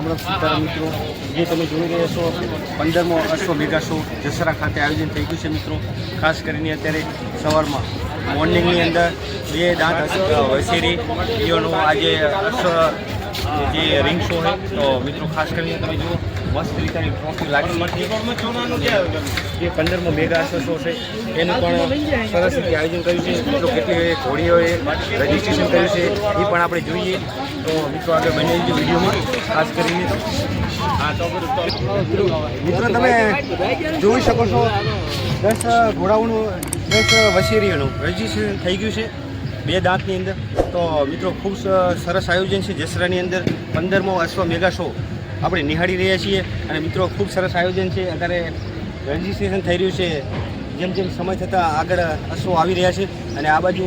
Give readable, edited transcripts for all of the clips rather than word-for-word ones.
રામ રામ સીતારામ મિત્રો, જે તમે જોઈ રહ્યા છો 15મો અશ્વ મેગા શો જસરા ખાતે આયોજન થઈ ગયું છે મિત્રો. ખાસ કરીને અત્યારે સવારમાં મોર્નિંગની અંદર બે દાંત વસેરી એઓનો આજે અશ્વ જે રિંગ શો છે. તો મિત્રો ખાસ કરીને તમે જુઓ મસ્ત રીતે ટ્રોફી લાગેલી છે. જે 15મો મેગા અશ્વ શો છે એનું પણ સરસ રીતે આયોજન કર્યું છે મિત્રો. કેટલી ઘોડીઓએ રજીસ્ટ્રેશન કર્યું છે એ પણ આપણે જોઈએ. તો મિત્રો આગળ બની જ વિડીયોમાં ખાસ કરીને મિત્રો તમે જોઈ શકો છો 10 ઘોડાઓનું 10 વસેરીઓનું રજીસ્ટ્રેશન થઈ ગયું છે બે દાંતની અંદર. તો મિત્રો ખૂબ સરસ આયોજન છે જસરાની અંદર 15મો અશ્વ મેગા શો આપણે નિહાળી રહ્યા છીએ. અને મિત્રો ખૂબ સરસ આયોજન છે. અત્યારે રજીસ્ટ્રેશન થઈ રહ્યું છે. જેમ જેમ સમય થતાં આગળ અશ્વો આવી રહ્યા છે અને આ બાજુ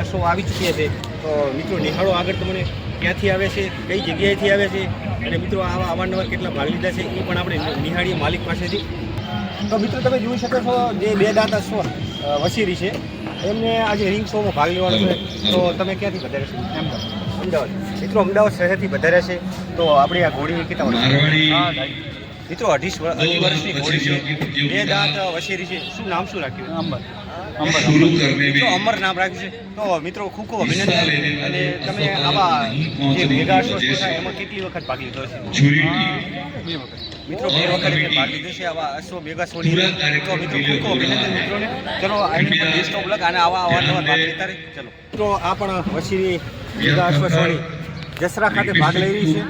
અશ્વો આવી ચૂક્યા છે. તો મિત્રો નિહાળો આગળ તમને ક્યાંથી આવે છે, કઈ જગ્યાએથી આવે છે અને મિત્રો આવા અવારનવાર કેટલા ભાગ લીધા છે એ પણ આપણે નિહાળીએ માલિક પાસેથી. તો મિત્રો તમે જોઈ શકો છો જે બે દાંત અશ્વ વસેરી છે એમને આજે રિંગ શોમાં ભાગ લેવાનો છે. તો તમે ક્યાંથી વધારે છે? અમદાવાદ. મિત્રો અમદાવાદ શહેરથી વધારે છે. તો આપણે આ ઘોડી કેટલા વર્ષ? મિત્રો 18 વર્ષની ઘોડી છે, બે દાંત વસેરી છે. શું નામ શું રાખ્યું? મિત્રો અમર નામ રાખ્યું છે. તો મિત્રો ખૂબ ખૂબ અભિનંદન. અને તમે આવા જે મેગા શો થાય એમાં કેટલી વખત ભાગ લીધો છે? મિત્રો 2 વખત ભાગ લીધો છે આવા અશ્વ મેગા શોની. તો મિત્રો ખૂબ ખૂબ અભિનંદન મિત્રોને. ચલો આને પણ બેસ્ટ ઓફ લક. અને આવા અવારનવાર ભાગ લેતા રહે. ચલો મિત્રો આ પણ વસેરી મેગા અશ્વ શોની જસરા ખાતે ભાગ લઈ રહી છે,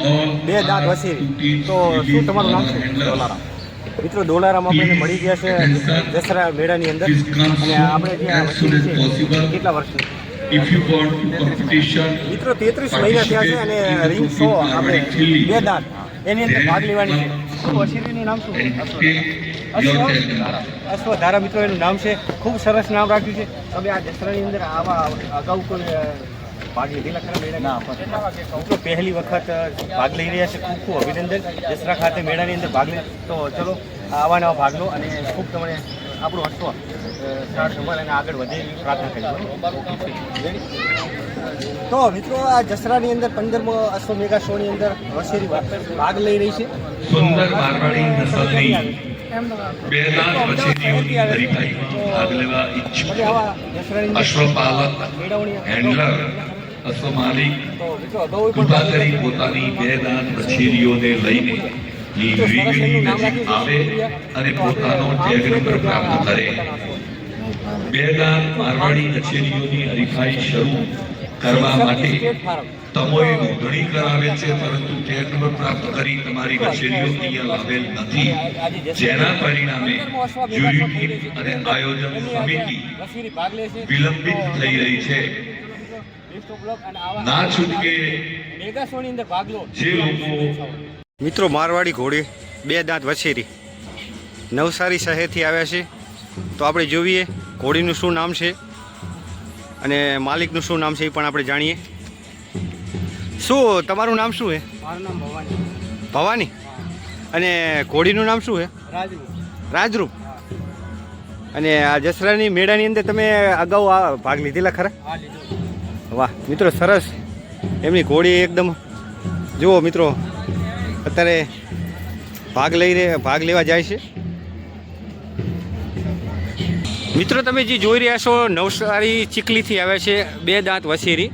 બે દાંત વસેરી. તો શું તમારું નામ છે? ડોલારામ. મિત્રો ડોલારામ આપણને મળી ગયા છે દસરા મેળાની અંદર. અને આપણે જ્યાં વસેરી છે કેટલા વર્ષની? મિત્રો 33 મહિના થયા છે. અને રિંગ શો આપણે બે દાંત એની અંદર ભાગ લેવાની છે. શું વસેરીનું નામ શું? અશ્વધારા મિત્રો એનું નામ છે. ખૂબ સરસ નામ રાખ્યું છે. તમે આ દસરાની અંદર આવા અગાઉ કોઈ ભાગ લીધેલા ખરા? મિત્રો પહેલી વખત ભાગ લઈ રહ્યા છે. ખૂબ ખૂબ અભિનંદન. દસરા ખાતે મેળાની અંદર ભાગ લે. તો ચલો આવા નવા ભાગ લો અને ખૂબ તમને આપણું અશ્વ સાર સંભાળ અને આગળ વધે એવી પ્રાર્થના કરી. તો મિત્રો આ જસરાની અંદર 15મો અશ્વ મેગા શોની અંદર વસેરી ભાગ લઈ રહી છે. સુંદર મારવાડી નસલની બે દાંત વસેરીઓની હરીફાઈમાં ભાગ લેવા ઈચ્છુક અશ્વપાલક, હેન્ડલર, અશ્વ માલિક કૃપા કરી પોતાની બે દાંત વસેરીઓને લઈને રીંગની નજીક આવે અને પોતાનો ટેગ નંબર પ્રાપ્ત કરે. બે દાંત મારવાડી કચેરીઓની હરીફાઈ શરૂ કરવા માટે તમોએ નોંધણી કરાવે છે, પરંતુ ટેગ નંબર પ્રાપ્ત કરી તમારી કચેરીઓ અહીંયા લાવેલ નથી. જેના પરિણામે જ્યુરી ટીમ અને આયોજન સમિતિ વિલંબિત થઈ રહી છે. ના છૂટકે જે લોકો મિત્રો મારવાડી ઘોડી બે દાંત વસેરી નવસારી શહેરથી આવ્યા છે. તો આપણે જોઈએ ઘોડીનું શું નામ છે અને માલિકનું શું નામ છે એ પણ આપણે જાણીએ. શું તમારું નામ શું છે? મારું નામ ભવાની. ભવાની. અને ઘોડીનું નામ શું છે? રાજરૂપ. રાજરૂપ. અને આ જસરાની મેળાની અંદર તમે અગાઉ આ ભાગ લીધેલા ખરા? હા, લીધું. વાહ મિત્રો સરસ. એમની ઘોડી એકદમ જુઓ મિત્રો અત્યારે ભાગ લેવા જાય છે. મિત્રો તમે જે જોઈ રહ્યા છો નવસારી ચીખલીથી આવ્યા છે બે દાંત વસેરી.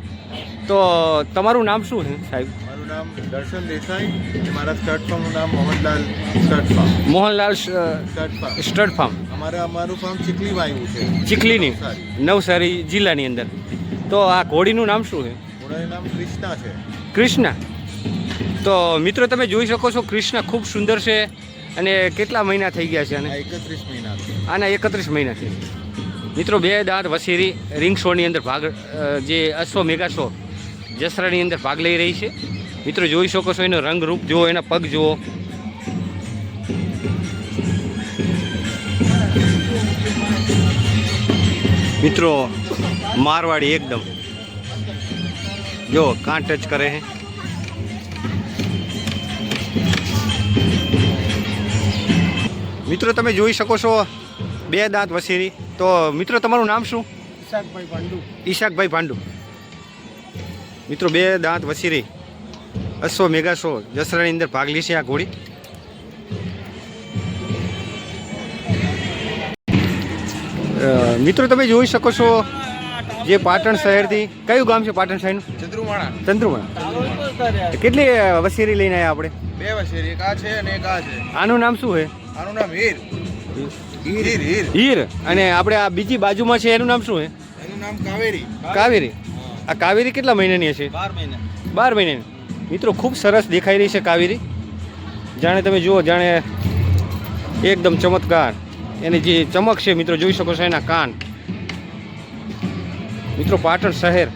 તો તમારું નામ શું છે સાહેબ? મારું નામ દર્શન દેસાઈ. મારા સ્ટડ ફાર્મનું નામ Mohanlal stud farm. Mohanlal stud farm. અમારું ફાર્મ ચીખલીમાં આવ્યું છે, ચીખલીની નવસારી જિલ્લાની અંદર. તો આ ઘોડીનું નામ શું છે? ઘોડાનું નામ કૃષ્ણા છે. કૃષ્ણા. તો મિત્રો તમે જોઈ શકો છો કૃષ્ણા ખૂબ સુંદર છે. અને કેટલા મહિના થઈ ગયા છે? અને 31 મહિના. આના 31 મહિના છે. મિત્રો બે દાંત વસેરી રિંગ શોની અંદર ભાગ જે અશ્વ મેગા શો જસરાની અંદર ભાગ લઈ રહી છે. મિત્રો જોઈ શકો છો એનો રંગરૂપ જુઓ, એના પગ જુઓ. મિત્રો મારવાડી એકદમ જો કાં ટચ કરે છે. મિત્રો તમે જોઈ શકો છો બે દાંત વસેરી. તો મિત્રો તમારું નામ શું? ઈશાકભાઈ ભાંડુ. ઈશાકભાઈ ભાંડુ. મિત્રો બે દાંત વસેરી અશ્વ મેગા શો દસરાની અંદર ભાગ લેશે આ ઘોડી. મિત્રો તમે જોઈ શકો છો જે પાટણ શહેરથી કયું ગામ છે પાટણ શહેરનું? ચંદ્રુમણા. કેટલી વસેરી લઈને આવ્યા આપણે? 2 વછેરી, એક આ છે અને એક આ છે. આનું નામ શું છે? આનું નામ હીર. હીર. અને આપણે આ બીજી બાજુમાં છે એનું નામ શું છે? એનું નામ કાવેરી. કાવેરી. આ કાવેરી કેટલા મહિનાની હશે? 12 મહિના. 12 મહિનાની. મિત્રો ખૂબ સરસ દેખાઈ રહી છે કાવેરી. જાણે તમે જુઓ, જાણે એકદમ ચમત્કાર. એની જે ચમક છે મિત્રો જોઈ શકો છો, એના કાન. મિત્રો પાટણ શહેર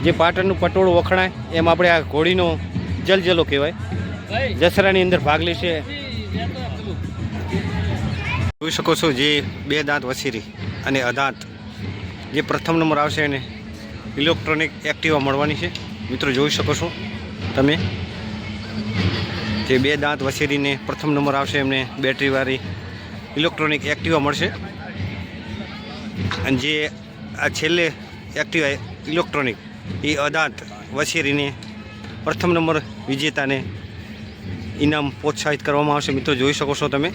જે પાટણનું પટોળું વખણાય એમ આપણે આ ઘોડીનો જલજલો કહેવાય. દસરાની અંદર ભાગ લેશે. જોઈ શકો છો જે 2 દાંત વસીરી અને અદાંત જે પ્રથમ નંબર આવશે એને ઇલેક્ટ્રોનિક એક્ટિવા મળવાની છે. મિત્રો જોઈ શકો છો તમે જે 2 દાંત વસીરીને પ્રથમ નંબર આવશે એમને બેટરીવાળી ઇલેક્ટ્રોનિક એક્ટિવા મળશે. અને જે આ છેલ્લે એક્ટિવા ઇલેક્ટ્રોનિક એ અદાંત વસેરીને પ્રથમ નંબર વિજેતાને ઇનામ પ્રોત્સાહિત કરવામાં આવશે. મિત્રો જોઈ શકો છો તમે.